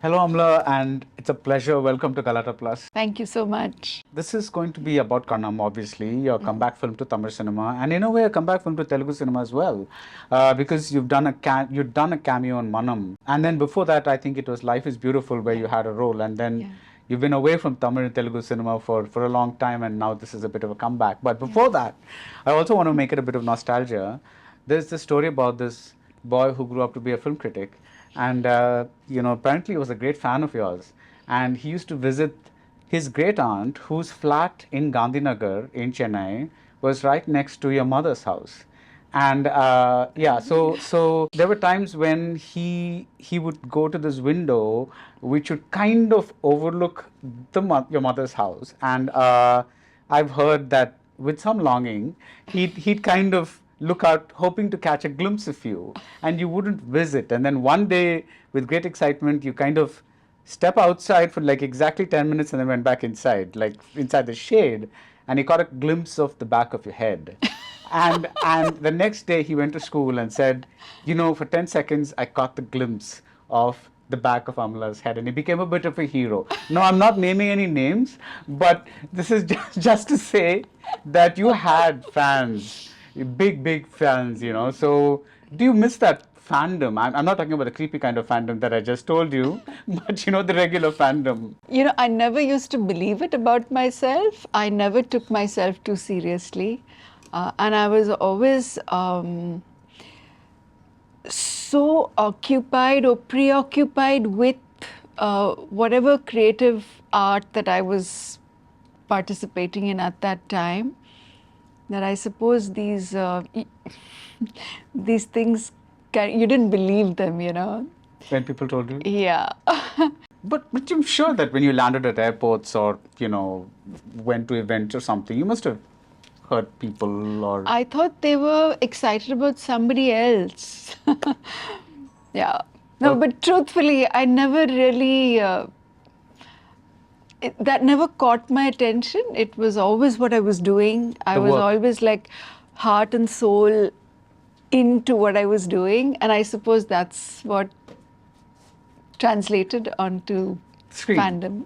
Hello, Amla, and it's a pleasure. Welcome to Galatta Plus. Thank you so much. This is going to be about Kanam, obviously, your comeback film to Tamil cinema, and in a way, a comeback film to Telugu cinema as well, because you've done a cameo on Manam, and then before that, I think it was Life Is Beautiful, where you had a role, and then you've been away from Tamil and Telugu cinema for a long time, and now this is a bit of a comeback. But before that, I also want to make it a bit of nostalgia. There's this story about this boy who grew up to be a film critic, and apparently he was a great fan of yours, and he used to visit his great aunt, whose flat in Gandhinagar in Chennai was right next to your mother's house. And so there were times when he would go to this window, which would kind of overlook your mother's house. And I've heard that with some longing, he'd kind of look out, hoping to catch a glimpse of you, and you wouldn't visit. And then one day, with great excitement, you kind of step outside for like exactly 10 minutes and then went back inside, like inside the shade, and he caught a glimpse of the back of your head. And the next day he went to school and said, for 10 seconds I caught the glimpse of the back of Amala's head, and he became a bit of a hero. No, I'm not naming any names, but this is just to say that you had fans, big fans, So do you miss that fandom? I'm not talking about the creepy kind of fandom that I just told you, but the regular fandom. I never used to believe it about myself. I never took myself too seriously. And I was always so occupied or preoccupied with whatever creative art that I was participating in at that time, that I suppose these things, you didn't believe them, When people told you? Yeah. But I'm sure that when you landed at airports or, went to events or something, you must have heard people or... I thought they were excited about somebody else. Yeah. No, but truthfully, I never really... that never caught my attention. It was always what I was doing. I was always like heart and soul into what I was doing. And I suppose that's what translated onto screen. Fandom.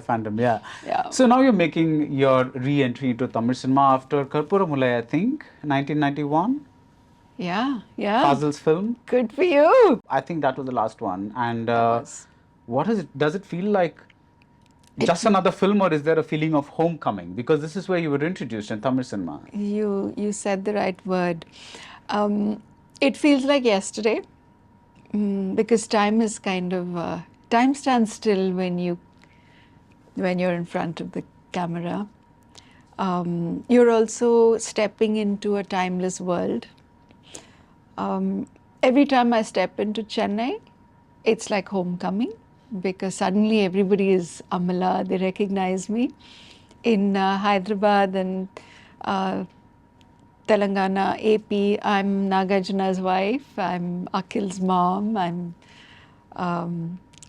Fandom, yeah. So now you're making your re-entry into Tamil cinema after Karpooramulai, I think, 1991. Yeah. Fazil's film. Good for you. I think that was the last one. And what is it? Does it feel like just another film, or is there a feeling of homecoming? Because this is where you were introduced in Tamil cinema. You said the right word. It feels like yesterday, because time is kind of time stands still when you're in front of the camera. You're also stepping into a timeless world. Every time I step into Chennai, it's like homecoming, because suddenly everybody is Amala. They recognize me. In Hyderabad and Telangana, AP, I'm Nagarjuna's wife. I'm Akhil's mom. I'm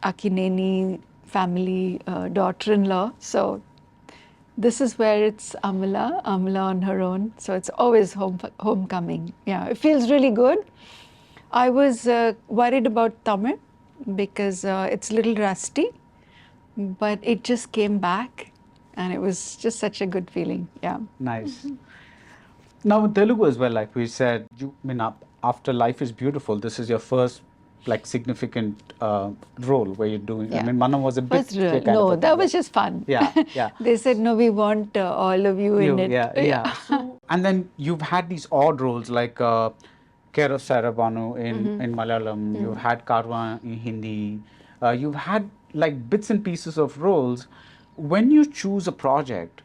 Akkineni family daughter-in-law. So this is where it's Amala on her own. So it's always homecoming. Yeah, it feels really good. I was worried about Tamil because it's a little rusty, but it just came back, and it was just such a good feeling. Yeah. Nice. Now in Telugu as well, like we said, after Life Is Beautiful, this is your first significant role where you're doing. Yeah. Manam was a bit. That was just fun. Yeah. They said, no, we want all of you in it. Yeah. And then you've had these odd roles like Care of Sarah Banu in Malayalam. You've had Karwa in Hindi. You've had like bits and pieces of roles. When you choose a project,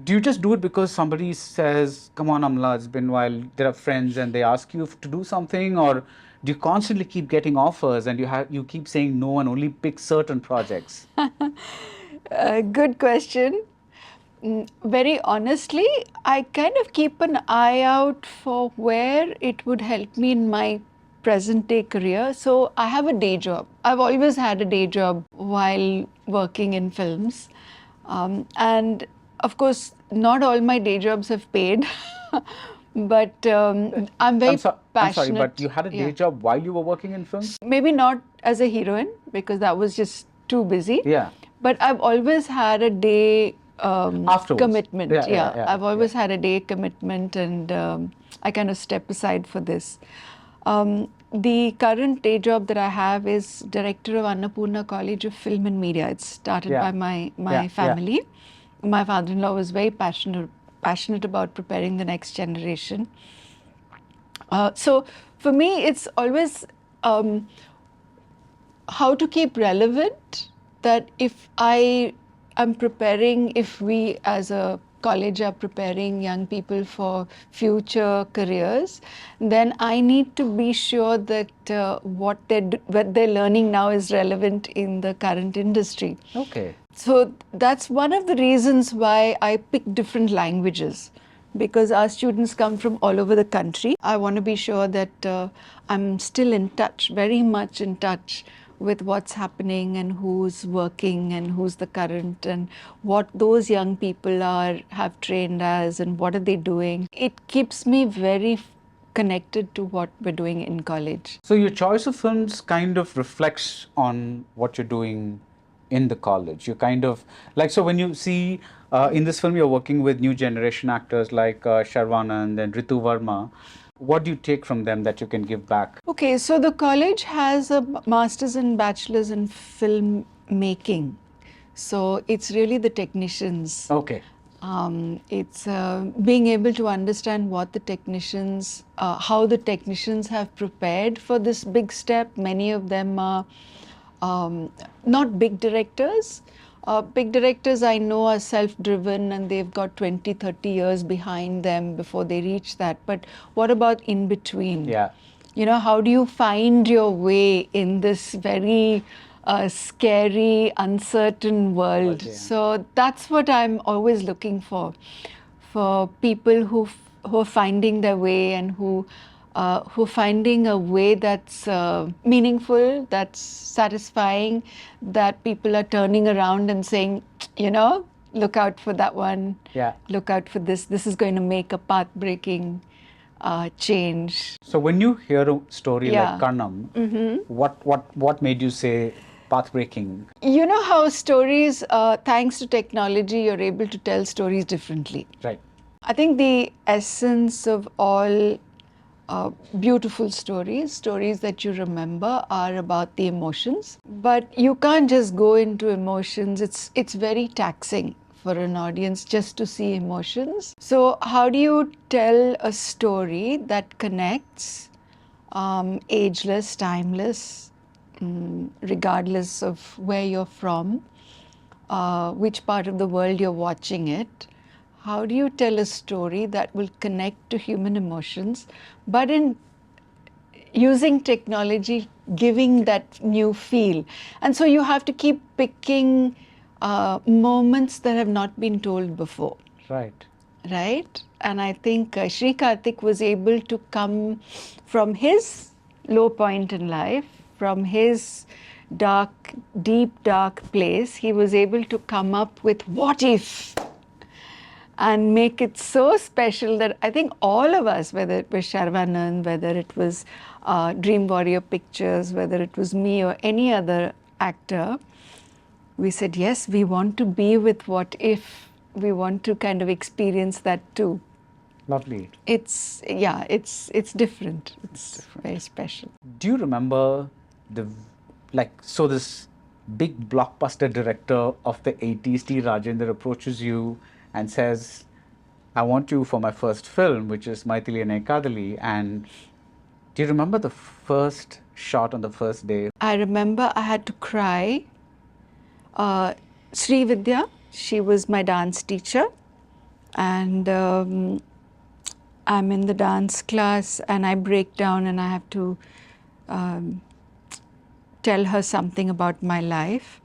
do you just do it because somebody says, come on, Amla, it's been a while, there are friends and they ask you to do something, or do you constantly keep getting offers and you keep saying no and only pick certain projects? Good question. Very honestly, I kind of keep an eye out for where it would help me in my present day career. So I have a day job. I've always had a day job while working in films. And of course, not all my day jobs have paid, but I'm very passionate. I'm sorry, but you had a day job while you were working in films? Maybe not as a heroine, because that was just too busy. Yeah. But I've always had a day Afterwards. commitment. Yeah. I've always had a day commitment, and I kind of step aside for this. The current day job that I have is director of Annapurna College of Film and Media. It's started Yeah. by my Yeah. family. My father-in-law was very passionate about preparing the next generation. So for me, it's always how to keep relevant, that if I am preparing, if we as a college are preparing young people for future careers, then I need to be sure that what they're learning now is relevant in the current industry. Okay. So that's one of the reasons why I pick different languages, because our students come from all over the country. I want to be sure that I'm still in touch, very much in touch with what's happening and who's working and who's the current and what those young people have trained as and what are they doing. It keeps me very connected to what we're doing in college. So your choice of films kind of reflects on what you're doing in the college. You kind of like, so when you see in this film you're working with new generation actors like Sharvanand and Ritu Verma, what do you take from them that you can give back? Okay, so the college has a master's and bachelor's in film making. So it's really the technicians. Okay. It's being able to understand what the technicians, how the technicians have prepared for this big step. Many of them are not big directors. Big directors I know are self-driven and they've got 20, 30 years behind them before they reach that. But what about in between? Yeah. You know, how do you find your way in this very scary, uncertain world? Yeah. So that's what I'm always looking for people who are finding their way and who are finding a way that's meaningful, that's satisfying, that people are turning around and saying, you know, look out for that one. Yeah. Look out for this. This is going to make a path-breaking change. So when you hear a story Yeah. like Kanam, what made you say path-breaking? You know how stories, thanks to technology, you're able to tell stories differently. Right. I think the essence of all beautiful stories that you remember, are about the emotions. But you can't just go into emotions. It's very taxing for an audience just to see emotions. So how do you tell a story that connects, ageless, timeless, regardless of where you're from, which part of the world you're watching it? How do you tell a story that will connect to human emotions, but in using technology, giving that new feel? And so you have to keep picking moments that have not been told before. Right. Right? And I think Shree Karthick was able to come from his low point in life, from his dark, deep, dark place. He was able to come up with what if, and make it so special that I think all of us, whether it was Sharvanand, whether it was Dream Warrior Pictures, whether it was me or any other actor, we said, yes, we want to be with what if. We want to kind of experience that too. Lovely. It's different. It's very special. Do you remember this big blockbuster director of the 80s, T. Rajendra, approaches you and says, I want you for my first film, which is Maithili and Ekadali. And do you remember the first shot on the first day? I remember I had to cry. Sri Vidya, she was my dance teacher. And I'm in the dance class and I break down and I have to tell her something about my life.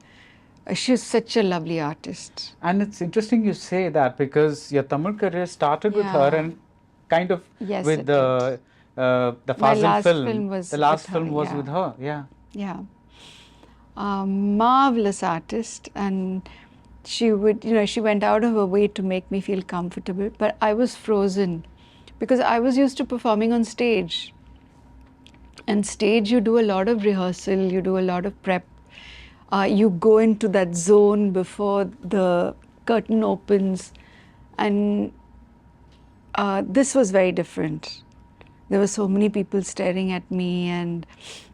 She's such a lovely artist. And it's interesting you say that, because your Tamil career started with her, and kind of Yes, with the Fazil last film. film was the last with her, film was yeah. with her. Yeah. Yeah. Marvelous artist, and she would, she went out of her way to make me feel comfortable, but I was frozen because I was used to performing on stage. And stage, you do a lot of rehearsal, you do a lot of prep, You go into that zone before the curtain opens, and this was very different. There were so many people staring at me, and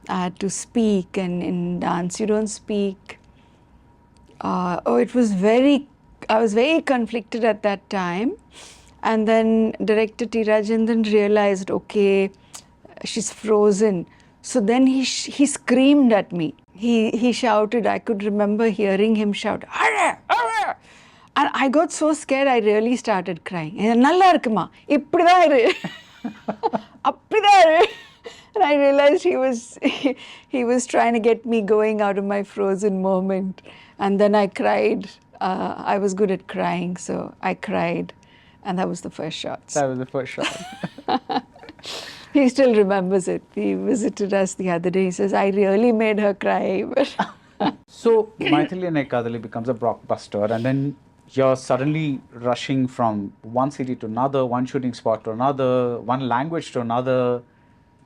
I had to speak, and in dance you don't speak. It was I was very conflicted at that time. And then director T. Rajendran realized, okay, she's frozen. So then he screamed at me. He shouted. I could remember hearing him shout, "Arre! Arre!" And I got so scared, I really started crying. Nalla irukuma, ipdida iru. Apdida iru. And I realized he was trying to get me going out of my frozen moment. And then I cried. I was good at crying, so I cried. And that was the first shot. That was the first shot. He still remembers it. He visited us the other day. He says, I really made her cry. So, Maithili and Ekadali becomes a blockbuster, and then you're suddenly rushing from one city to another, one shooting spot to another, one language to another.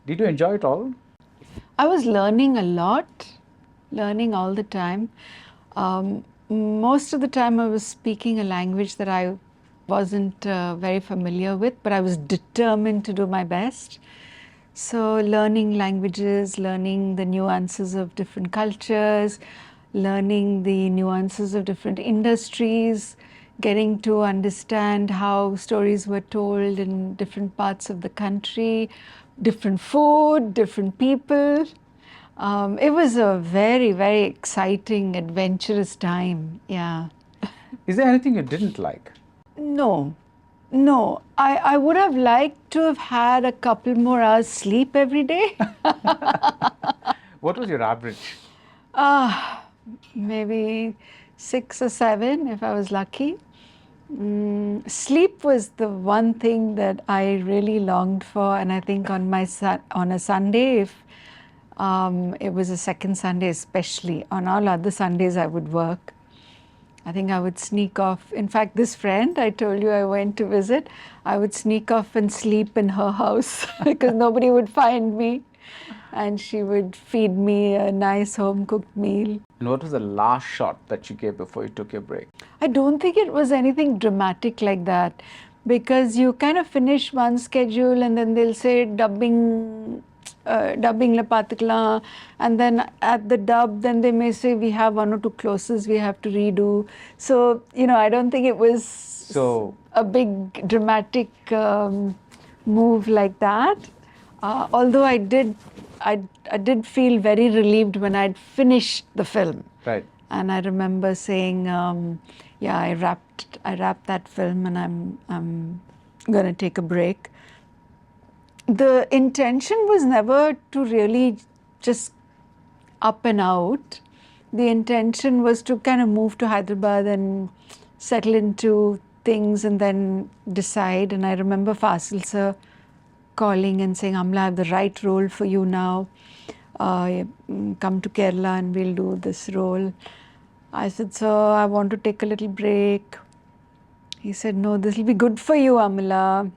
Did you enjoy it all? I was learning a lot, learning all the time. Most of the time I was speaking a language that I wasn't very familiar with, but I was determined to do my best. So learning languages, learning the nuances of different cultures, learning the nuances of different industries, getting to understand how stories were told in different parts of the country, different food, different people. It was a very, very exciting, adventurous time, yeah. Is there anything you didn't like? No. I would have liked to have had a couple more hours sleep every day. What was your average? Maybe 6 or 7 if I was lucky. Sleep was the one thing that I really longed for, and I think on a Sunday, if it was a second Sunday especially, on all other Sundays I would work. I think I would sneak off. In fact, this friend I told you I went to visit, I would sneak off and sleep in her house because nobody would find me. And she would feed me a nice home-cooked meal. And what was the last shot that you gave before you took your break? I don't think it was anything dramatic like that, because you kind of finish one schedule and then they'll say dubbing la paathukalam, and then at the dub then they may say we have 1 or 2 closes we have to redo. So I don't think it was a big dramatic move like that. Although I did feel very relieved when I'd finished the film. Right. And I remember saying, I wrapped that film and I'm going to take a break. The intention was never to really just up and out. The intention was to kind of move to Hyderabad and settle into things and then decide. And I remember Fasil sir calling and saying, Amala, I have the right role for you now. Come to Kerala and we'll do this role. I said, sir, I want to take a little break. He said, no, this will be good for you, Amala.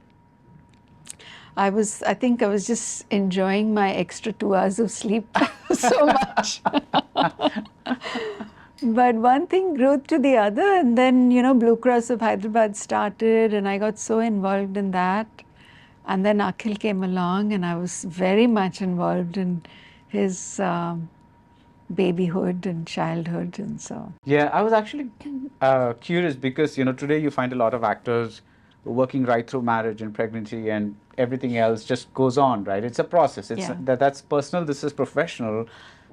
I think I was just enjoying my extra 2 hours of sleep so much. But one thing grew to the other, and then, Blue Cross of Hyderabad started, and I got so involved in that. And then Akhil came along, and I was very much involved in his babyhood and childhood, and so. Yeah, I was actually curious because, today you find a lot of actors working right through marriage and pregnancy, and everything else just goes on, right? It's a process. That's personal, this is professional.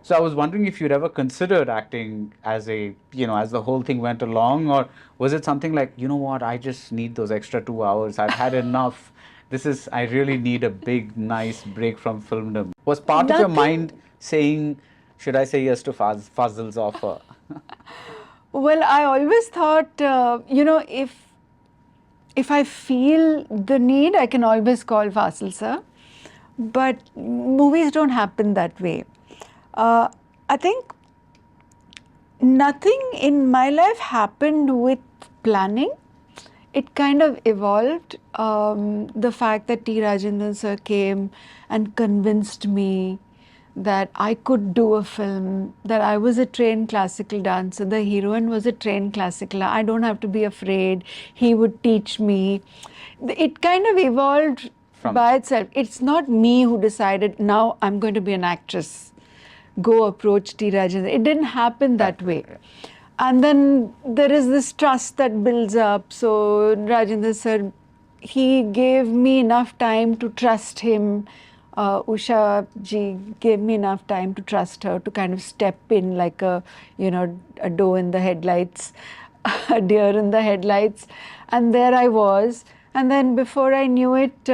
So I was wondering if you'd ever considered acting as as the whole thing went along, or was it something like, what, I just need those extra 2 hours. I've had enough. I really need a big, nice break from filmdom. Was part of your mind saying, should I say yes to Fazil's offer? Well, I always thought, if I feel the need, I can always call Fasil sir. But movies don't happen that way. I think nothing in my life happened with planning. It kind of evolved. The fact that T. Rajendran sir came and convinced me that I could do a film, that I was a trained classical dancer, the heroine was a trained classical, I don't have to be afraid, he would teach me. It kind of evolved by itself. It's not me who decided, now I'm going to be an actress, go approach T. Rajendra. It didn't happen that way. And then there is this trust that builds up. So Rajendra sir, he gave me enough time to trust him. Usha ji gave me enough time to trust her, to kind of step in like a doe in the headlights, a deer in the headlights. And there I was. And then before I knew it,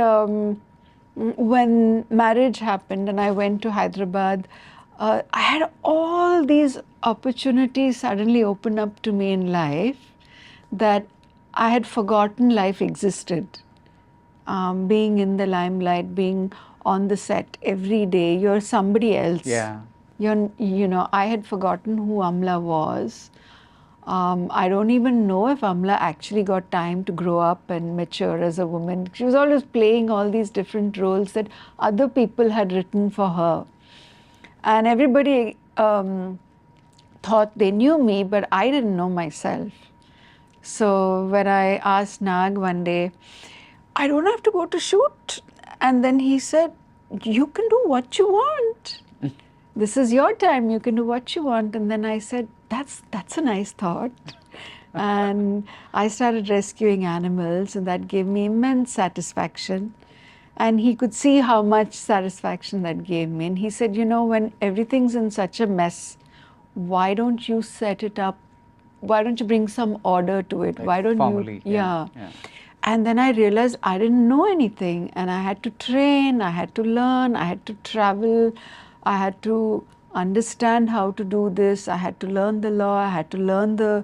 when marriage happened and I went to Hyderabad, I had all these opportunities suddenly open up to me in life that I had forgotten life existed. Being in the limelight, being on the set every day, you're somebody else. Yeah. I had forgotten who Amla was. I don't even know if Amla actually got time to grow up and mature as a woman. She was always playing all these different roles that other people had written for her. And everybody thought they knew me, but I didn't know myself. So when I asked Nag one day, I don't have to go to shoot. And then he said, you can do what you want. This is your time, you can do what you want. And then I said, that's a nice thought. And I started rescuing animals, and that gave me immense satisfaction. And he could see how much satisfaction that gave me. And he said, when everything's in such a mess, why don't you set it up? Why don't you bring some order to it? Like why don't formally, you? Yeah. And then I realized I didn't know anything, and I had to train, I had to learn, I had to travel, I had to understand how to do this, I had to learn the law, I had to learn the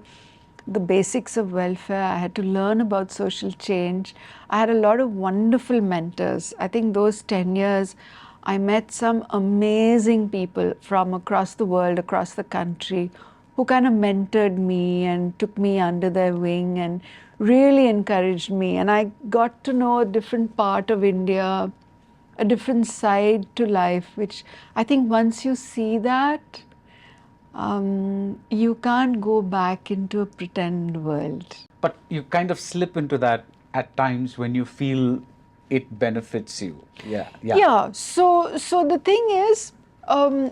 basics of welfare, I had to learn about social change. I had a lot of wonderful mentors. I think those 10 years, I met some amazing people from across the world, across the country, who kind of mentored me and took me under their wing and really encouraged me. And I got to know a different part of India, a different side to life, which I think once you see that, you can't go back into a pretend world. But you kind of slip into that at times when you feel it benefits you. Yeah. So the thing is,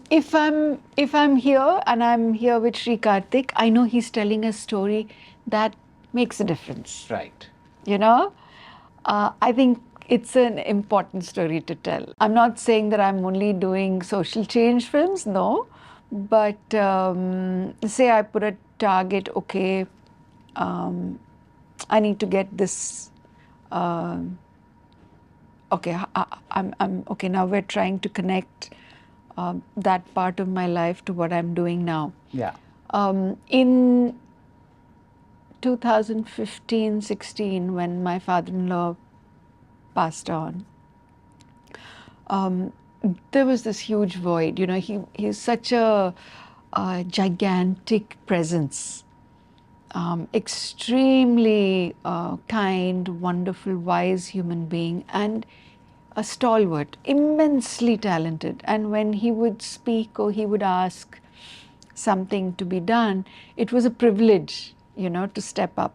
if I'm here and I'm here with Shree Karthick, I know he's telling a story that makes a difference. Right. I think it's an important story to tell. I'm not saying that I'm only doing social change films, no. But say I put a target, okay, I need to get this. Okay, I'm okay. Now we're trying to connect that part of my life to what I'm doing now. Yeah. In 2015-16, when my father-in-law passed on, there was this huge void. He's such a gigantic presence, extremely kind, wonderful, wise human being, and a stalwart, immensely talented. And when he would speak or he would ask something to be done, it was a privilege, to step up.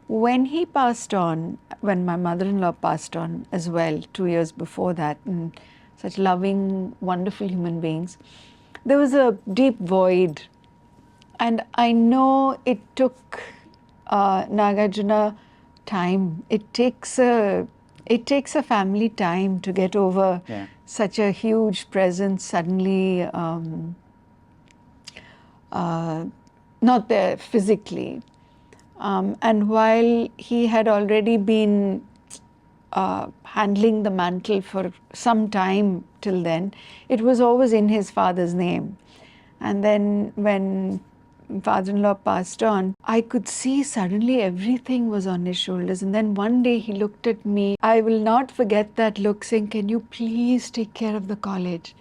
When he passed on, when my mother-in-law passed on as well, 2 years before that, and such loving, wonderful human beings, there was a deep void. And I know it took Nagarjuna time. It takes a family time to get over such a huge presence suddenly not there physically. And while he had already been handling the mantle for some time till then, it was always in his father's name. And then when father-in-law passed on, I could see suddenly everything was on his shoulders. And then one day he looked at me. I will not forget that look, saying, "Can you please take care of the college?"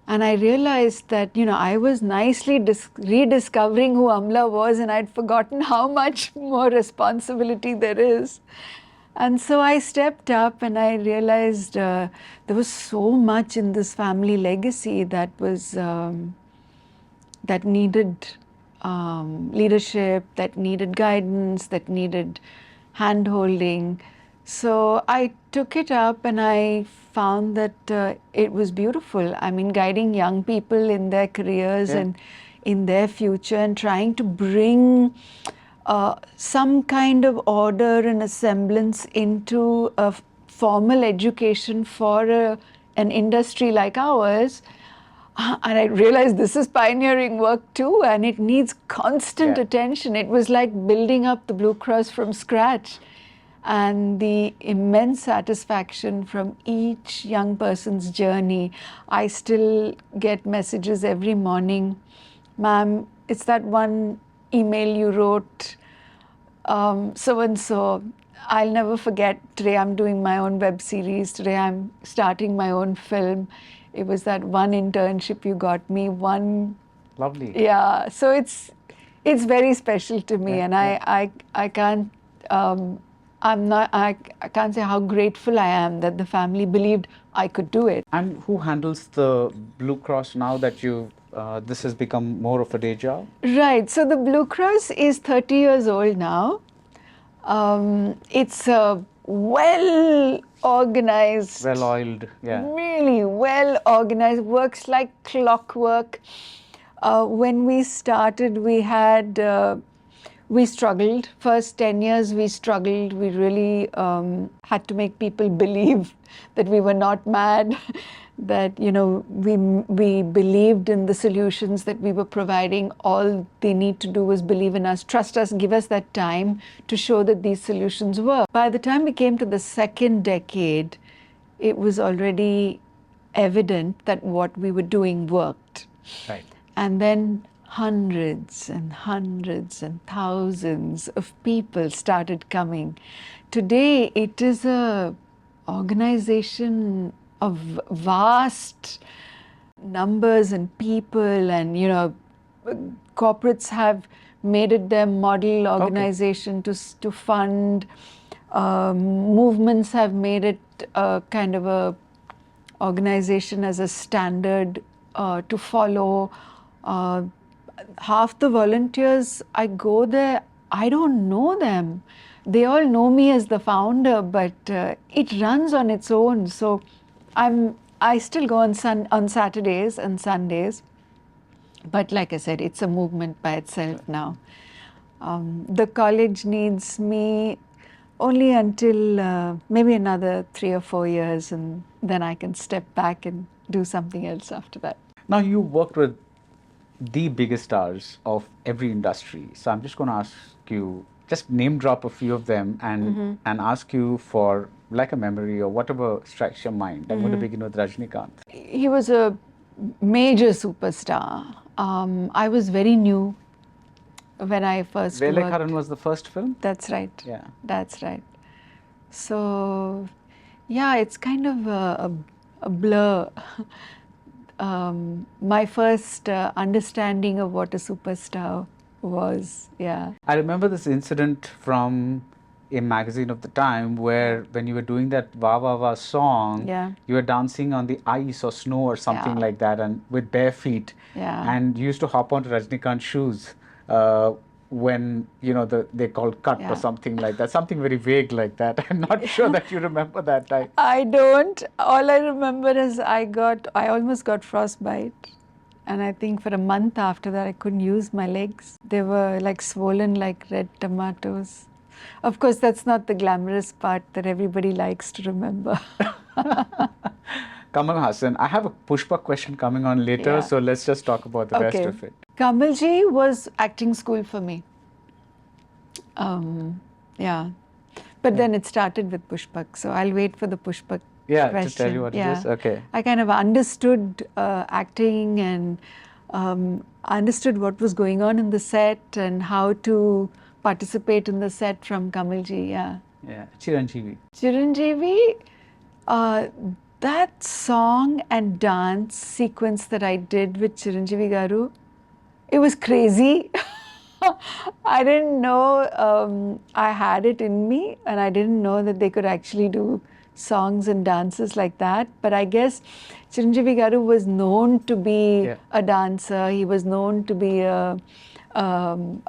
And I realized that, I was nicely rediscovering who Amla was, and I'd forgotten how much more responsibility there is. And so I stepped up and I realized there was so much in this family legacy that was that needed leadership, that needed guidance, that needed hand-holding. So I took it up and I found that it was beautiful. I mean, guiding young people in their careers and in their future and trying to bring some kind of order and a semblance into a formal education for an industry like ours. And I realized this is pioneering work too, and it needs constant attention. It was like building up the Blue Cross from scratch. And the immense satisfaction from each young person's journey. I still get messages every morning. Ma'am, it's that one email you wrote, so and so. I'll never forget. Today I'm doing my own web series. Today I'm starting my own film. It was that one internship you got me. One. Lovely. Yeah. So it's very special to me, and I can't. I can't say how grateful I am that the family believed I could do it. And who handles the Blue Cross now that this has become more of a day job? Right. So the Blue Cross is 30 years old now. It's a well-organized, Well-oiled, really well-organized, works like clockwork. When we started, we struggled. First 10 years, we struggled. We really had to make people believe that we were not mad, that, we believed in the solutions that we were providing. All they need to do was believe in us, trust us, give us that time to show that these solutions work. By the time we came to the second decade, it was already evident that what we were doing worked. Right. And then hundreds and hundreds and thousands of people started coming. Today, it is a organization of vast numbers and people, and corporates have made it their model organization to fund. Movements have made it a kind of a organization as a standard to follow. Half the volunteers, I go there, I don't know them. They all know me as the founder, but it runs on its own. So I still go on Saturdays and Sundays. But like I said, it's a movement by itself now. The college needs me only until maybe another 3 or 4 years, and then I can step back and do something else after that. Now, you worked with the biggest stars of every industry. So I'm just going to ask you, just name drop a few of them and ask you for like a memory or whatever strikes your mind. I'm going to begin with Rajinikanth. He was a major superstar. I was very new when I first worked. Valaiyosai was the first film? That's right. Yeah. That's right. So, yeah, it's kind of a blur. My first understanding of what a superstar was, yeah. I remember this incident from a magazine of the time where when you were doing that Wah Wah Wah song, you were dancing on the ice or snow or something like that, and with bare feet. And you used to hop onto Rajinikanth's shoes when, they called cut or something like that. Something very vague like that. I'm not sure that you remember that time. I don't. All I remember is I almost got frostbite. And I think for a month after that, I couldn't use my legs. They were like swollen like red tomatoes. Of course, that's not the glamorous part that everybody likes to remember. Kamal Hassan, I have a Pushpak question coming on later, so let's just talk about the rest of it. Kamalji was acting school for me. But then it started with Pushpak, so I'll wait for the Pushpak question. To tell you what it is? Okay. I kind of understood acting and understood what was going on in the set and how to participate in the set from Kamalji, Yeah, Chiranjeevi. Chiranjeevi, that song and dance sequence that I did with Chiranjeevi Garu, it was crazy. I didn't know I had it in me, and I didn't know that they could actually do songs and dances like that. But I guess Chiranjeevi Garu was known to be Yeah. a dancer. He was known to be a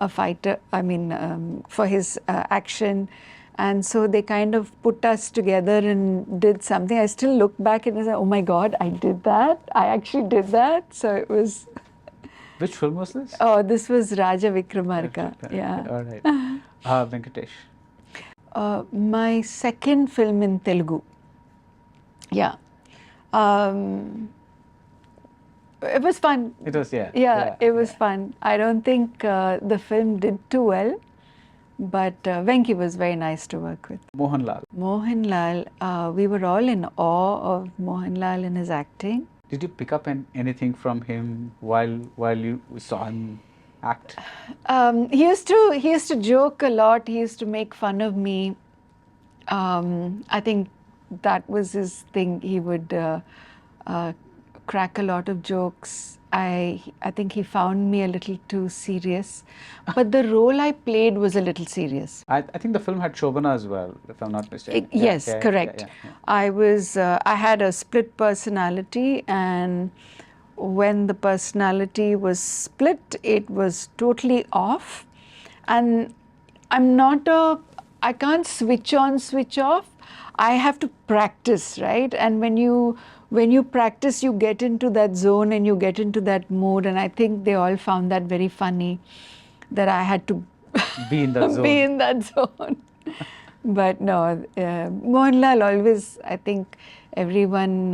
fighter. I mean, for his action. And so they kind of put us together and did something. I still look back and say, oh my God, I did that. I actually did that. So it was. Which film was this? Oh, this was Raja Vikramarka. Yeah. All right. Venkatesh. My second film in Telugu. Yeah. It was fun. It was, yeah. Yeah, it was fun. I don't think the film did too well, but Venki was very nice to work with. Mohanlal. Mohanlal, we were all in awe of Mohanlal and his acting. Did you pick up anything from him while you saw him act? He used to joke a lot. He used to make fun of me. I think that was his thing. He would crack a lot of jokes. I think he found me a little too serious, but the role I played was a little serious. I think the film had Shobana as well, if I'm not mistaken. Yes, correct. I had a split personality, and when the personality was split, it was totally off. And I can't switch on, switch off. I have to practice, right? And when you practice, you get into that zone and you get into that mood. And I think they all found that very funny, that I had to be in that zone. Be in that zone. But no, Mohanlal always, I think everyone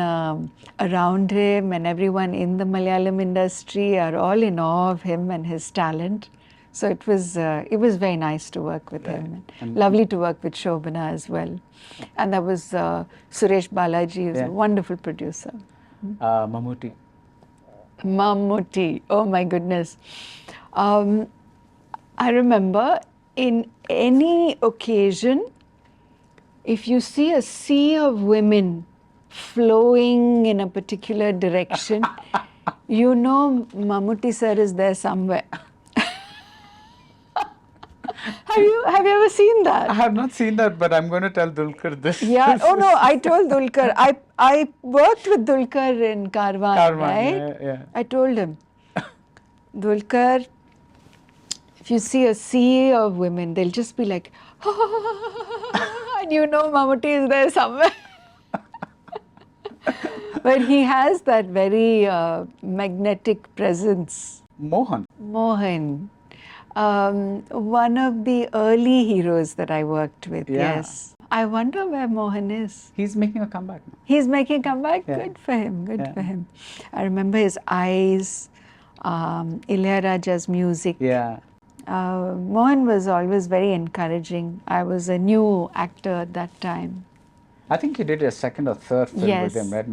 around him and everyone in the Malayalam industry are all in awe of him and his talent. So it was very nice to work with him. And lovely to work with Shobana as well. And that was Suresh Balaji, who's a wonderful producer. Mammootty. Mammootty, oh my goodness. I remember in any occasion, if you see a sea of women flowing in a particular direction, you know Mammootty sir is there somewhere. Have you ever seen that? I have not seen that, but I'm going to tell Dulquer this. Yeah. Oh no, I told Dulquer. I worked with Dulquer in Karwan, right? Yeah. I told him, Dulquer, if you see a sea of women, they'll just be like, and you know Mammootty is there somewhere. But he has that very magnetic presence. Mohan. One of the early heroes that I worked with, yes. I wonder where Mohan is. He's making a comeback now. He's making a comeback? Yeah. Good for him, for him. I remember his eyes, Ilaiyaraaja's music. Yeah. Mohan was always very encouraging. I was a new actor at that time. I think you did a second or third film with him, right?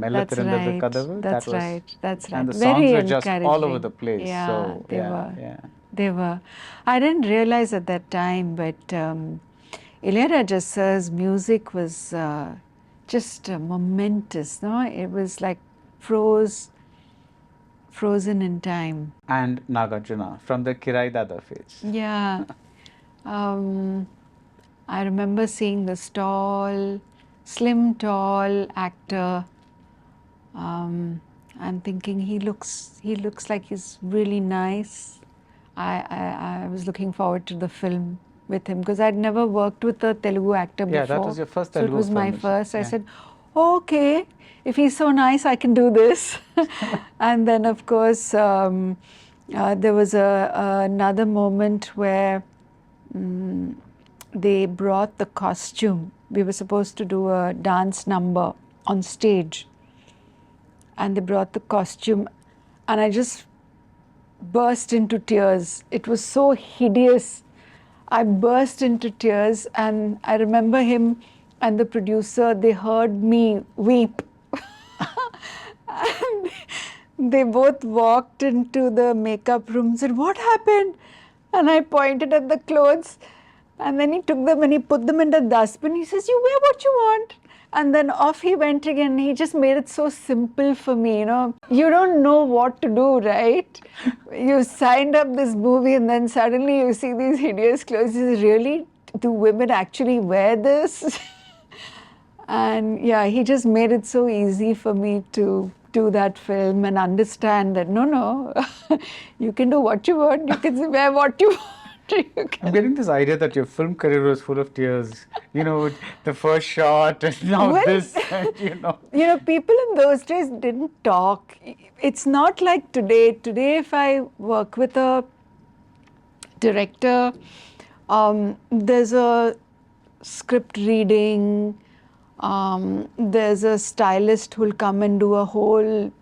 That's right. That's right. And the very songs were just all over the place. Yeah, so, they were. Yeah. They were. I didn't realize at that time, but Ilaiyaraaja sir's music was just momentous, no? It was like frozen in time. And Nagarjuna from the Kirai Dada phase. Yeah. I remember seeing this slim, tall actor, and thinking he looks like he's really nice. I was looking forward to the film with him because I'd never worked with a Telugu actor before. Yeah, that was your first Telugu film. So it was my first. I said, okay, if he's so nice, I can do this. And then, of course, there was another moment where they brought the costume. We were supposed to do a dance number on stage. And they brought the costume, and I just burst into tears. It was so hideous. I burst into tears, and I remember him and the producer, they heard me weep. And they both walked into the makeup room and said, what happened? And I pointed at the clothes, and then he took them and he put them in the dustbin. He says, you wear what you want. And then off he went again. He just made it so simple for me, you know. You don't know what to do, right? You signed up this movie and then suddenly you see these hideous clothes. You say, really? Do women actually wear this? And yeah, he just made it so easy for me to do that film and understand that no, you can do what you want, you can wear what you want. I'm getting this idea that your film career was full of tears. You know, the first shot and now Well, this, and, you know. You know, people in those days didn't talk. It's not like today. Today, if I work with a director, there's a script reading, there's a stylist who'll come and do a whole,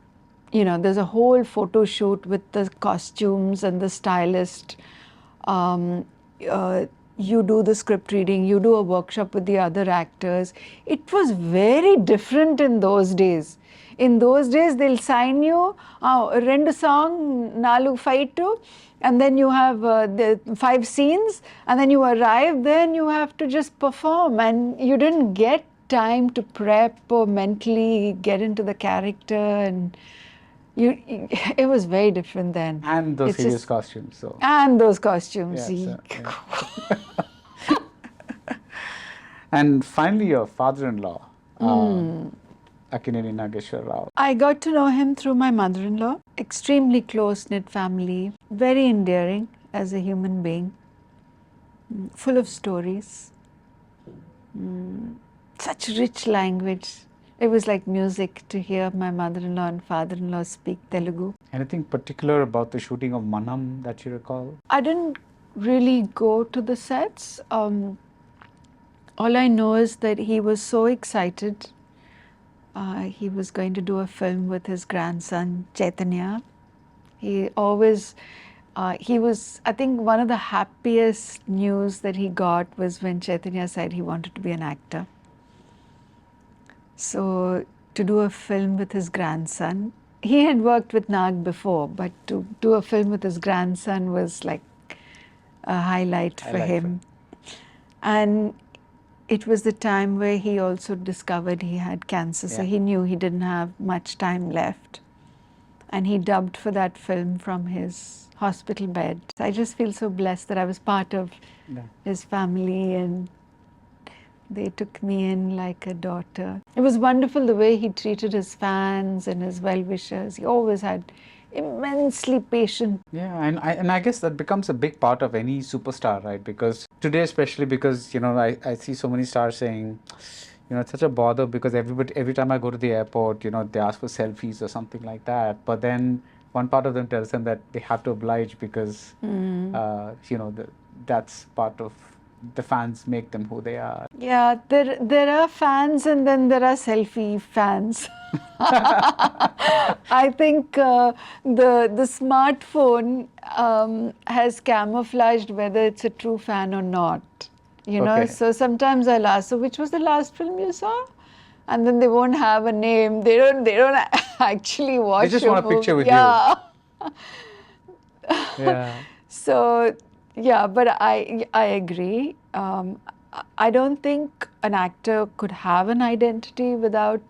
you know, there's a whole photo shoot with the costumes and the stylist. You do the script reading, you do a workshop with the other actors. It was very different in those days. In those days, they'll sign you, rendu song, nalu fightu, and then you have the 5 scenes, and then you arrive there and you have to just perform, and you didn't get time to prep or mentally get into the character, and it was very different then. And those It's hideous just- costumes. So. And those costumes. Yeah, so, yeah. And finally, your father-in-law, Akkineni Nageshwar Rao. I got to know him through my mother-in-law. Extremely close-knit family. Very endearing as a human being. Full of stories. Such rich language. It was like music to hear my mother-in-law and father-in-law speak Telugu. Anything particular about the shooting of Manam that you recall? I didn't really go to the sets. All I know is that he was so excited. He was going to do a film with his grandson, Chaitanya. He always, he was, I think one of the happiest news that he got was when Chaitanya said he wanted to be an actor. So to do a film with his grandson, he had worked with Nag before, but to do a film with his grandson was like a highlight for him. And it was the time where he also discovered he had cancer, so he knew he didn't have much time left. And he dubbed for that film from his hospital bed. I just feel so blessed that I was part of his family, and they took me in like a daughter. It was wonderful the way he treated his fans and his well-wishers. He always had immensely patient. Yeah, and I guess that becomes a big part of any superstar, right? Because today, especially because, you know, I see so many stars saying, you know, it's such a bother because every time I go to the airport, you know, they ask for selfies or something like that. But then one part of them tells them that they have to oblige because, you know, that's part of the fans make them who they are. Yeah, there are fans and then there are selfie fans. I think the smartphone has camouflaged whether it's a true fan or not. You know, so sometimes I'll ask, so which was the last film you saw? And then they won't have a name. They don't actually watch. They just want a picture with you. Yeah. So yeah, but I agree. I don't think an actor could have an identity without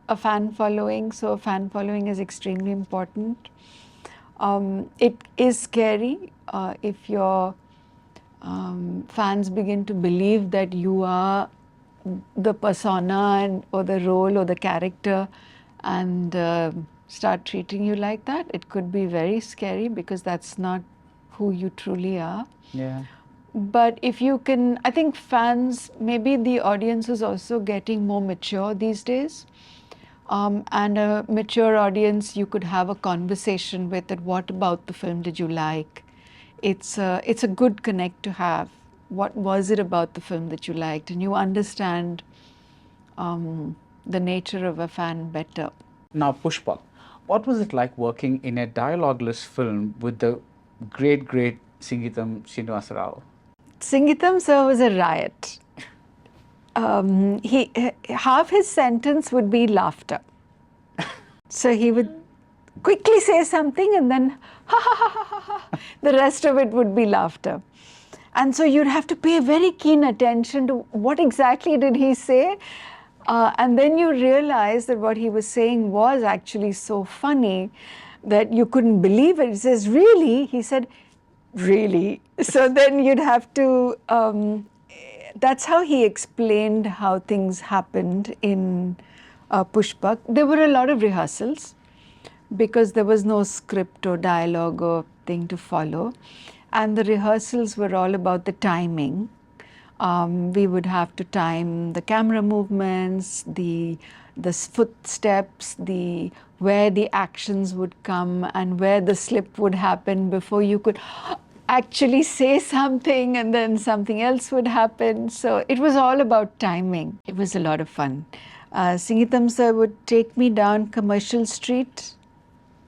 a fan following. So a fan following is extremely important. It is scary if your fans begin to believe that you are the persona or the role or the character and start treating you like that. It could be very scary because that's not who you truly are. Yeah. But if you can, I think fans, maybe the audience is also getting more mature these days. And a mature audience, you could have a conversation with that. What about the film did you like? It's a good connect to have. What was it about the film that you liked? And you understand the nature of a fan better. Now, Pushpak, what was it like working in a dialogueless film with the great Singitam Srinivasa Rao? Singitam sir was a riot. Half his sentence would be laughter. So he would quickly say something and then ha ha ha ha ha ha. The rest of it would be laughter. And so you'd have to pay very keen attention to what exactly did he say. And then you realize that what he was saying was actually so funny that you couldn't believe it. He says, really? He said, really? So then you'd have to, that's how he explained how things happened in Pushpak. There were a lot of rehearsals because there was no script or dialogue or thing to follow. And the rehearsals were all about the timing. We would have to time the camera movements, the footsteps, where the actions would come and where the slip would happen before you could actually say something and then something else would happen. So it was all about timing. It was a lot of fun. Singitam sir would take me down Commercial Street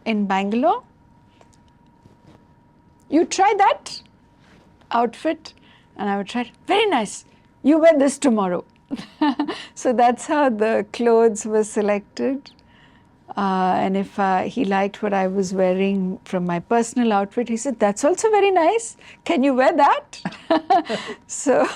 in Bangalore. You try that outfit? And I would try, very nice, you wear this tomorrow. So that's how the clothes were selected. And if he liked what I was wearing from my personal outfit, he said, that's also very nice. Can you wear that? So,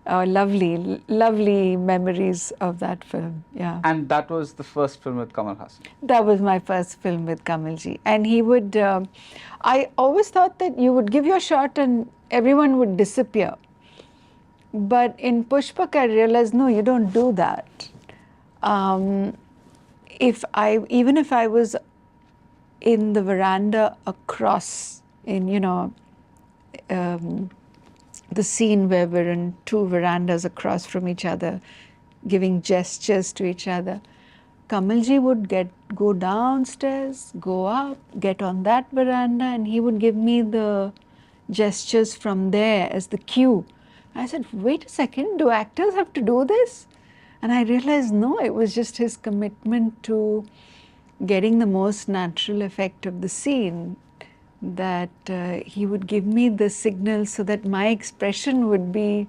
lovely, lovely memories of that film. Yeah. And that was the first film with Kamal Haasan. That was my first film with Kamalji. And he would, I always thought that you would give your shot and everyone would disappear. But in Pushpak, I realized, no, you don't do that. Even if I was in the veranda across, in, the scene where we're in two verandas across from each other, giving gestures to each other, Kamalji would go downstairs, go up, get on that veranda, and he would give me the gestures from there as the cue. I said, wait a second, do actors have to do this? And I realized, no, it was just his commitment to getting the most natural effect of the scene, that he would give me the signal so that my expression would be,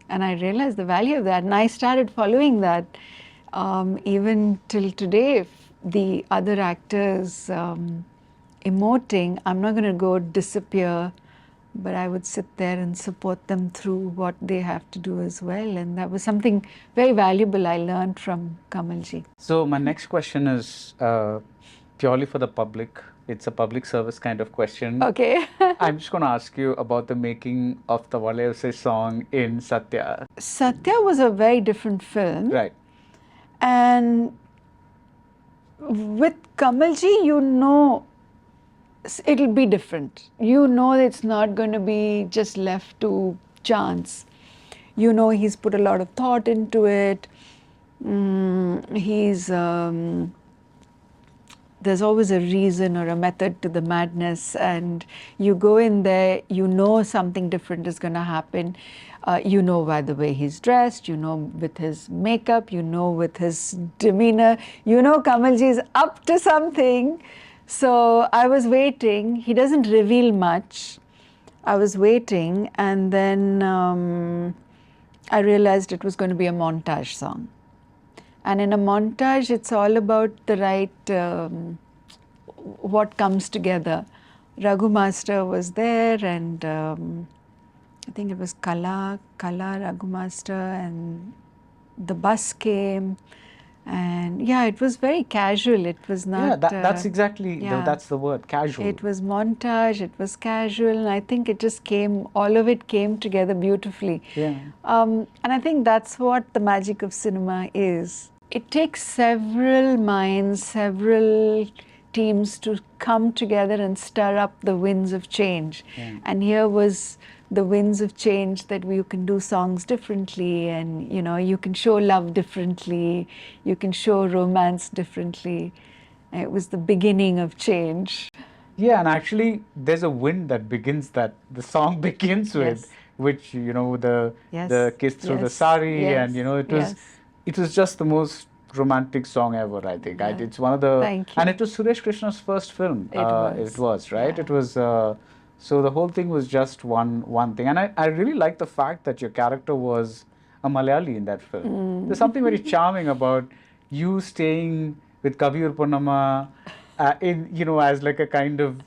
and I realized the value of that. And I started following that. Even till today, if the other actors emoting, I'm not going to go disappear, but I would sit there and support them through what they have to do as well. And that was something very valuable I learned from Kamalji. So my next question is purely for the public. It's a public service kind of question. Okay. I'm just going to ask you about the making of the Valaiyosai song in Satya. Satya was a very different film. Right. And with Kamalji, you know it'll be different. You know it's not going to be just left to chance. You know he's put a lot of thought into it. There's always a reason or a method to the madness, and you go in there, you know something different is going to happen. You know by the way he's dressed, you know with his makeup, you know with his demeanor, you know Kamalji is up to something. So I was waiting. He doesn't reveal much. I was waiting, and then I realized it was going to be a montage song. And in a montage, it's all about the right, what comes together. Raghu Master was there, and I think it was Kala, Raghu Master, and the bus came. And yeah, it was very casual. It was not... Yeah, that's exactly, that's the word, casual. It was montage, it was casual, and I think it just came, all of it came together beautifully. Yeah. And I think that's what the magic of cinema is. It takes several minds, several teams to come together and stir up the winds of change. Yeah. And here was the winds of change, that you can do songs differently, and you can show love differently, you can show romance differently. It was the beginning of change. Yeah, and actually there's a wind that begins, that the song begins with, Yes. which the kiss through the Yes. sari, Yes. and it was just the most romantic song ever, I think. Yeah. It's one of the... Thank you. And it was Suresh Krishna's first film. It was, right? Yeah. It was... so the whole thing was just one thing. And I really like the fact that your character was a Malayali in that film. There's something very charming about you staying with Kabir Purnama as like a kind of,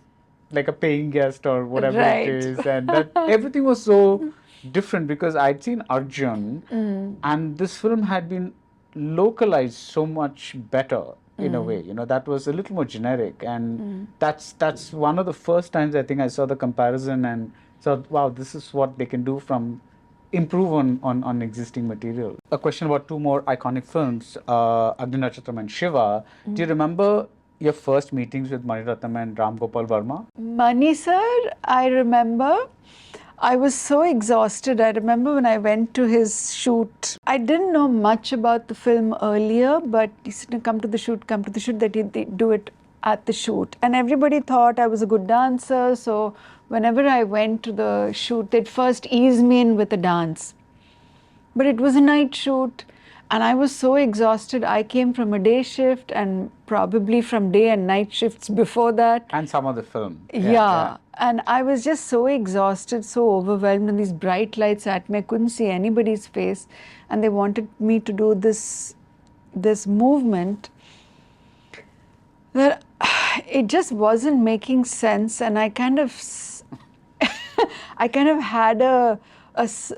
like a paying guest or whatever Right. it is. And that everything was so different because I'd seen Arjun, Mm. and this film had been localized so much better in a way. You know, that was a little more generic, and that's one of the first times I think I saw the comparison and thought, wow, this is what they can do from improve on existing material. A question about two more iconic films, Agni, Natchathiram and Shiva. Do you remember your first meetings with Mani Ratnam and Ram Gopal Verma? Mani sir, I remember. I was so exhausted. I remember when I went to his shoot. I didn't know much about the film earlier, but he said, come to the shoot, that he'd do it at the shoot. And everybody thought I was a good dancer. So whenever I went to the shoot, they'd first ease me in with a dance. But it was a night shoot, and I was so exhausted. I came from a day shift and probably from day and night shifts before that. And some of the film. Yeah. And I was just so exhausted, so overwhelmed, and these bright lights at me. I couldn't see anybody's face, and they wanted me to do this movement that it just wasn't making sense, and I kind of had a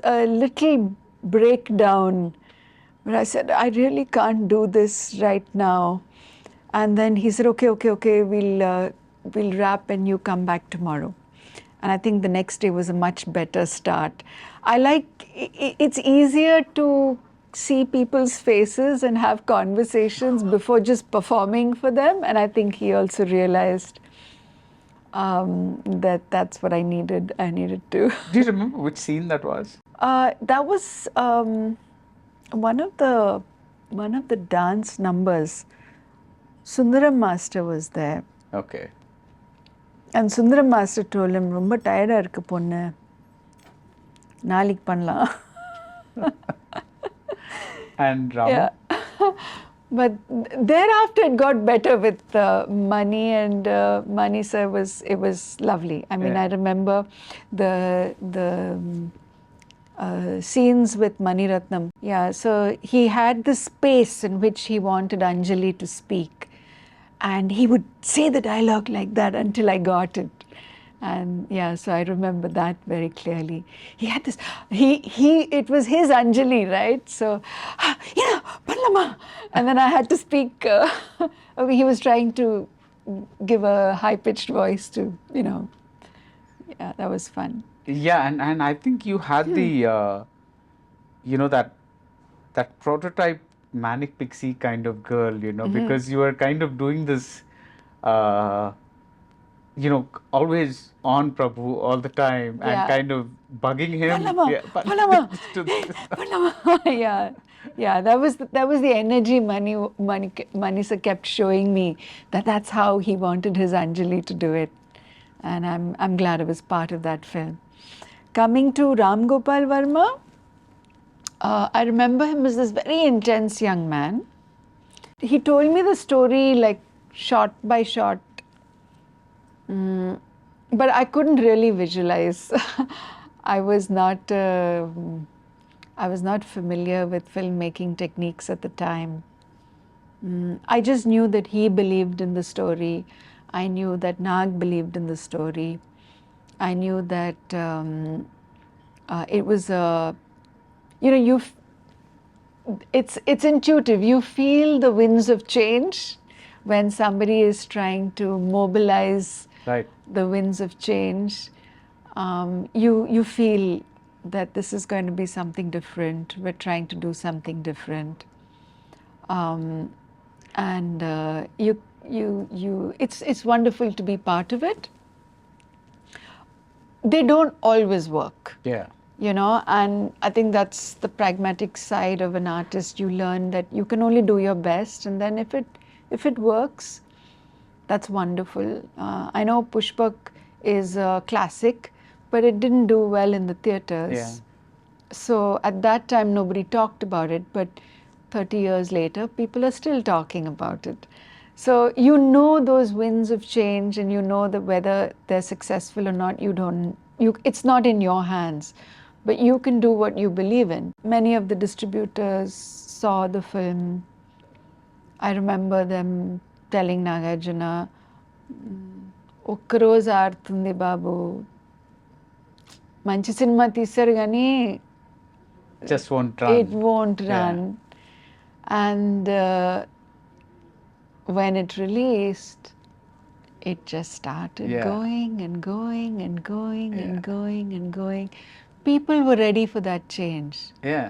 little breakdown where I said, I really can't do this right now. And then he said, okay, we'll wrap and you come back tomorrow. And I think the next day was a much better start. It's easier to see people's faces and have conversations before just performing for them. And I think he also realized that's what I needed to. Do you remember which scene that was? That was one of the dance numbers. Sundaram Master was there. Okay. And Sundaram Master told him, "Romba tired irukku ponnu. Naalik pannalam." And Rama? Yeah. But thereafter it got better with Mani, and Mani sir it was lovely. I mean, I remember the scenes with Mani Ratnam. Yeah, so he had the space in which he wanted Anjali to speak, and he would say the dialogue like that until I got it. And yeah, so I remember that very clearly. He had this, it was his Anjali, right? So, Pannama. And then I had to speak, he was trying to give a high-pitched voice to, yeah, that was fun. Yeah, and I think you had the, that prototype manic pixie kind of girl, because you were kind of doing this, always on Prabhu all the time and kind of bugging him. Yeah, that was the energy Mani sir kept showing me, that's how he wanted his Anjali to do it. And I'm glad I was part of that film. Coming to Ram Gopal Verma, I remember him as this very intense young man. He told me the story like shot by shot. But I couldn't really visualize. I was not familiar with filmmaking techniques at the time. I just knew that he believed in the story. I knew that Nag believed in the story. I knew that it was it's intuitive. You feel the winds of change when somebody is trying to mobilize the winds of change. You feel that this is going to be something different. We're trying to do something different, and it's wonderful to be part of it. They don't always work. Yeah. And I think that's the pragmatic side of an artist. You learn that you can only do your best, and then if it works, that's wonderful. I know Pushpak is a classic, but it didn't do well in the theatres. Yeah. So at that time, nobody talked about it, but 30 years later, people are still talking about it. So those winds of change, and that whether they're successful or not, it's not in your hands, but you can do what you believe in. Many of the distributors saw the film. I remember them telling Nagarjuna, "Okka roju aarutundi babu." మంచి cinema తీశారు కానీ Just won't run. it won't Yeah. run. And when it released, it just started Yeah. going and going and going and Yeah. going and going. People were ready for that change. Yeah.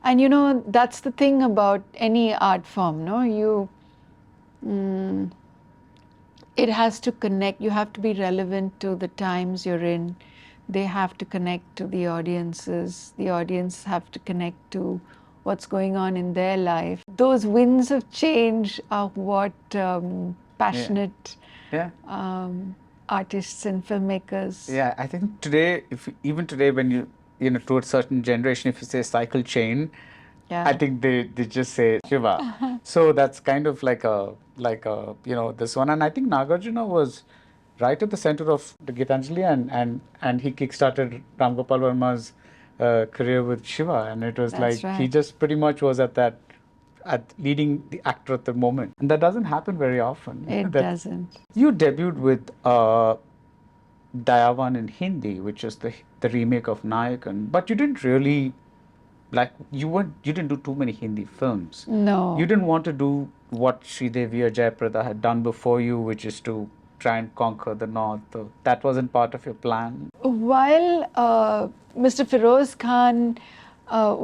And you know, that's the thing about any art form, no? It has to connect. You have to be relevant to the times you're in. They have to connect to the audiences. The audience have to connect to what's going on in their life. Those winds of change are what passionate Yeah. artists and filmmakers. Yeah, I think today, even today, when you know, to a certain generation, if you say cycle chain, Yeah. I think they just say Shiva. So that's kind of like a you know, this one. And I think Nagarjuna was right at the center of the Gitanjali, and he kickstarted Ram Gopal Verma's career with Shiva, and it was That's like he right. just pretty much was at leading the actor at the moment, and that doesn't happen very often. It That- doesn't. You debuted with Dayavan in Hindi, which is the remake of Nayakan, but you didn't really like you didn't do too many Hindi films. No. You didn't want to do what Sridevi or Jayaprada had done before you, which is to try and conquer the north. That wasn't part of your plan. While Mr. Feroz Khan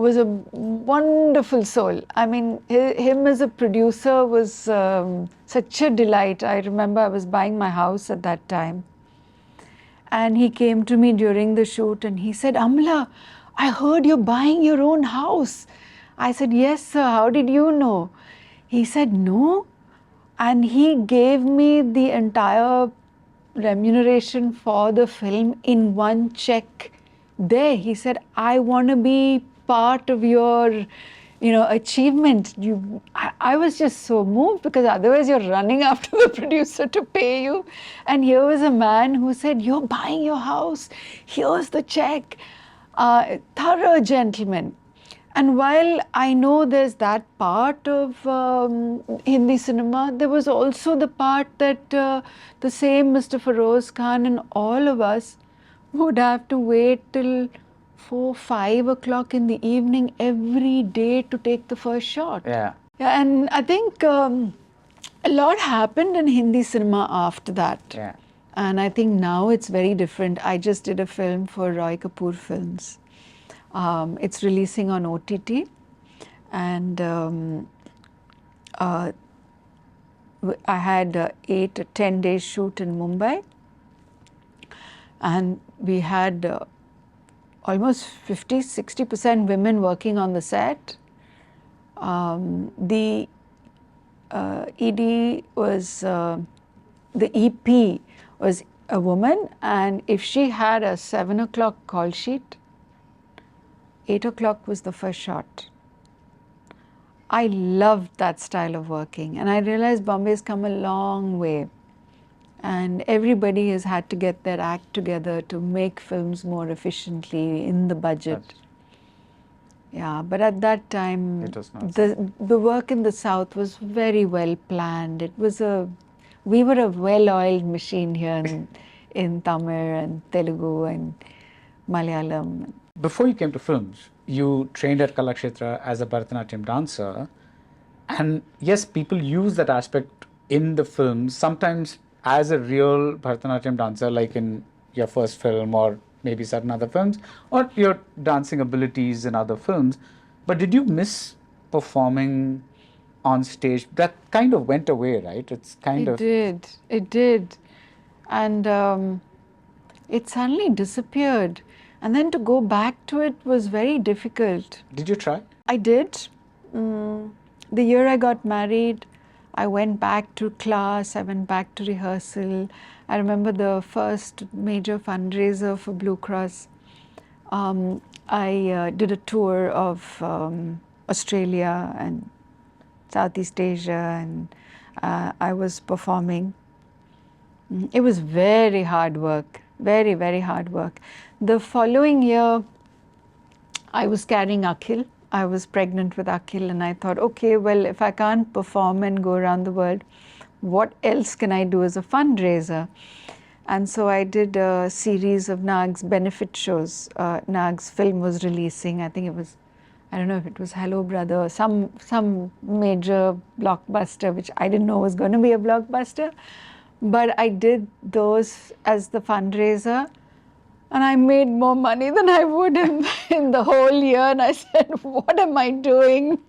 was a wonderful soul. I mean, him as a producer was such a delight. I remember I was buying my house at that time. And he came to me during the shoot and he said, Amala, I heard you're buying your own house. I said, yes, sir. How did you know? He said, no. And he gave me the entire remuneration for the film in one check there. He said, I want to be part of your, you know, achievement. I was just so moved because otherwise you're running after the producer to pay you. And here was a man who said, you're buying your house. Here's the check. Thorough gentleman. And while I know there's that part of Hindi cinema, there was also the part that the same Mr. Feroz Khan and all of us would have to wait till 4, 5 o'clock in the evening every day to take the first shot. Yeah. Yeah, and I think a lot happened in Hindi cinema after that. Yeah. And I think now it's very different. I just did a film for Roy Kapoor Films. It's releasing on OTT, and I had 8 or 10 days shoot in Mumbai, and we had almost 50-60% women working on the set. The ED was the EP was a woman, and if she had a 7 o'clock call sheet, 8 o'clock was the first shot. I loved that style of working, and I realized Bombay's come a long way, and everybody has had to get their act together to make films more efficiently in the budget. Yeah, but at that time, It was not the work in the South was very well planned. We were a well-oiled machine here in Tamil and Telugu and Malayalam. Before you came to films, you trained at Kalakshetra as a Bharatanatyam dancer. And yes, people use that aspect in the films, sometimes as a real Bharatanatyam dancer, like in your first film or maybe certain other films, or your dancing abilities in other films. But did you miss performing on stage? That kind of went away, right? It's kind of... It did. And it suddenly disappeared. And then to go back to it was very difficult. Did you try? I did. The year I got married, I went back to class, I went back to rehearsal. I remember the first major fundraiser for Blue Cross. I did a tour of Australia and Southeast Asia, and I was performing. It was very hard work, very, very hard work. The following year, I was carrying Akhil. I was pregnant with Akhil, and I thought, okay, well, if I can't perform and go around the world, what else can I do as a fundraiser? And so I did a series of Nag's benefit shows. Nag's film was releasing, I think it was, I don't know if it was Hello Brother or some major blockbuster, which I didn't know was going to be a blockbuster. But I did those as the fundraiser, and I made more money than I would in the whole year. And I said, what am I doing?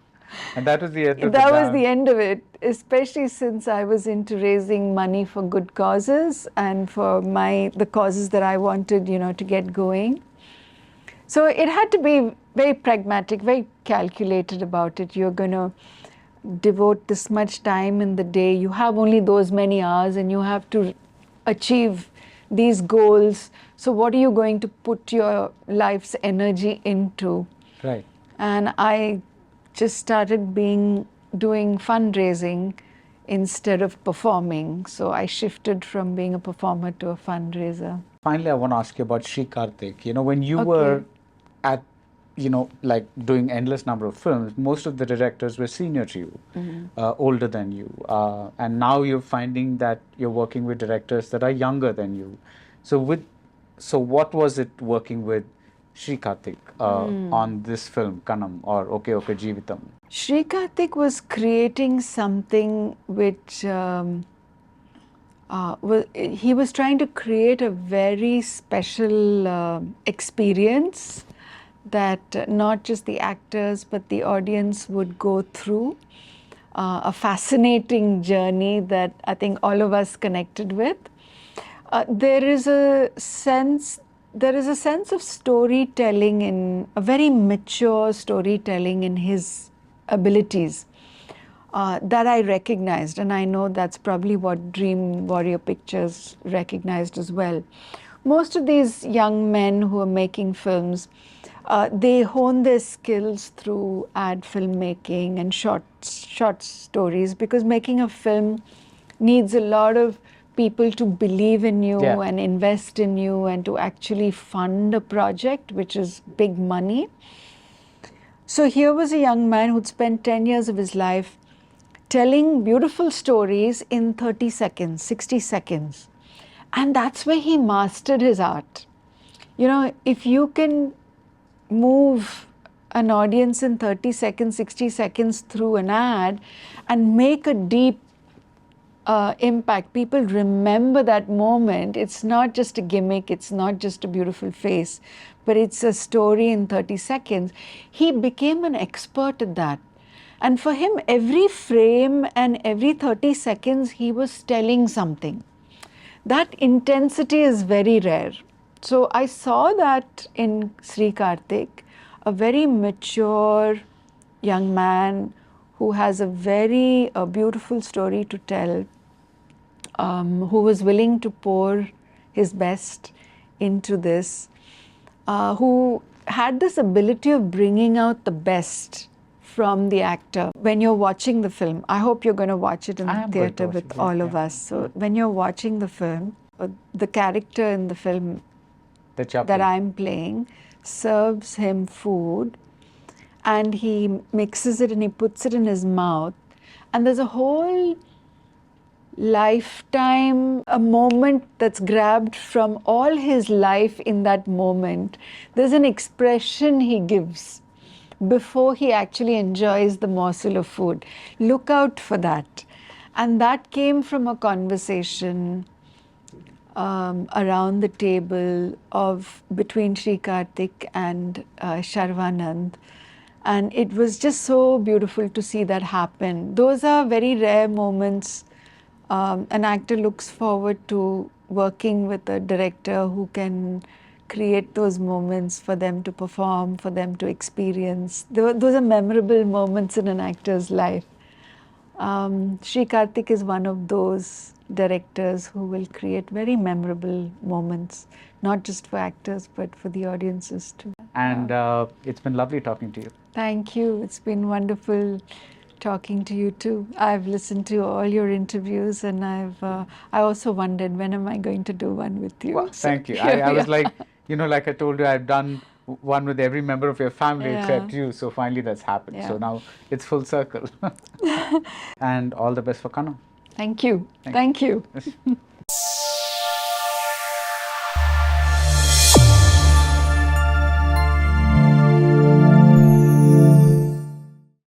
And that was the end of That was the end of it, especially since I was into raising money for good causes and for the causes that I wanted, to get going. So it had to be very pragmatic, very calculated about it. You're going to devote this much time in the day. You have only those many hours and you have to achieve these goals. So what are you going to put your life's energy into? Right. And I just started doing fundraising instead of performing. So I shifted from being a performer to a fundraiser. Finally, I want to ask you about Shree Karthick. When you were at, like doing endless number of films, most of the directors were senior to you, older than you. And now you're finding that you're working with directors that are younger than you. So what was it working with Shree Karthick on this film, Kanam, or Okay Okay Jeevitam? Shree Karthick was creating something which he was trying to create a very special experience that not just the actors but the audience would go through. A fascinating journey that I think all of us connected with. There is a sense of storytelling, in a very mature storytelling in his abilities that I recognized, and I know that's probably what Dream Warrior Pictures recognized as well. Most of these young men who are making films, they hone their skills through ad filmmaking and short stories, because making a film needs a lot of people to believe in you and invest in you and to actually fund a project, which is big money. So here was a young man who'd spent 10 years of his life telling beautiful stories in 30 seconds, 60 seconds. And that's where he mastered his art. If you can move an audience in 30 seconds, 60 seconds through an ad and make a deep impact, people remember that moment. It's not just a gimmick, it's not just a beautiful face, but it's a story in 30 seconds. He became an expert at that. And for him, every frame and every 30 seconds, he was telling something. That intensity is very rare. So I saw that in Shree Karthick, a very mature young man who has a very beautiful story to tell, who was willing to pour his best into this, who had this ability of bringing out the best from the actor. When you're watching the film, I hope you're going to watch it in the theatre with all of us. So when you're watching the film, the character in the film that I'm playing serves him food, and he mixes it and he puts it in his mouth, and there's a whole lifetime, a moment that's grabbed from all his life in that moment. There's an expression he gives before he actually enjoys the morsel of food. Look out for that. And that came from a conversation around the table between Shree Karthick and Sharvanand. And it was just so beautiful to see that happen. Those are very rare moments. An actor looks forward to working with a director who can create those moments for them to perform, for them to experience. Those are memorable moments in an actor's life. Shree Karthick is one of those directors who will create very memorable moments, not just for actors, but for the audiences too. And it's been lovely talking to you. Thank you. It's been wonderful talking to you too. I've listened to all your interviews, and I also wondered, when am I going to do one with you? Well, thank you. I was like, like I told you, I've done one with every member of your family except you. So finally that's happened. Yeah. So now it's full circle. And all the best for Kanam. Thank you. Thank you.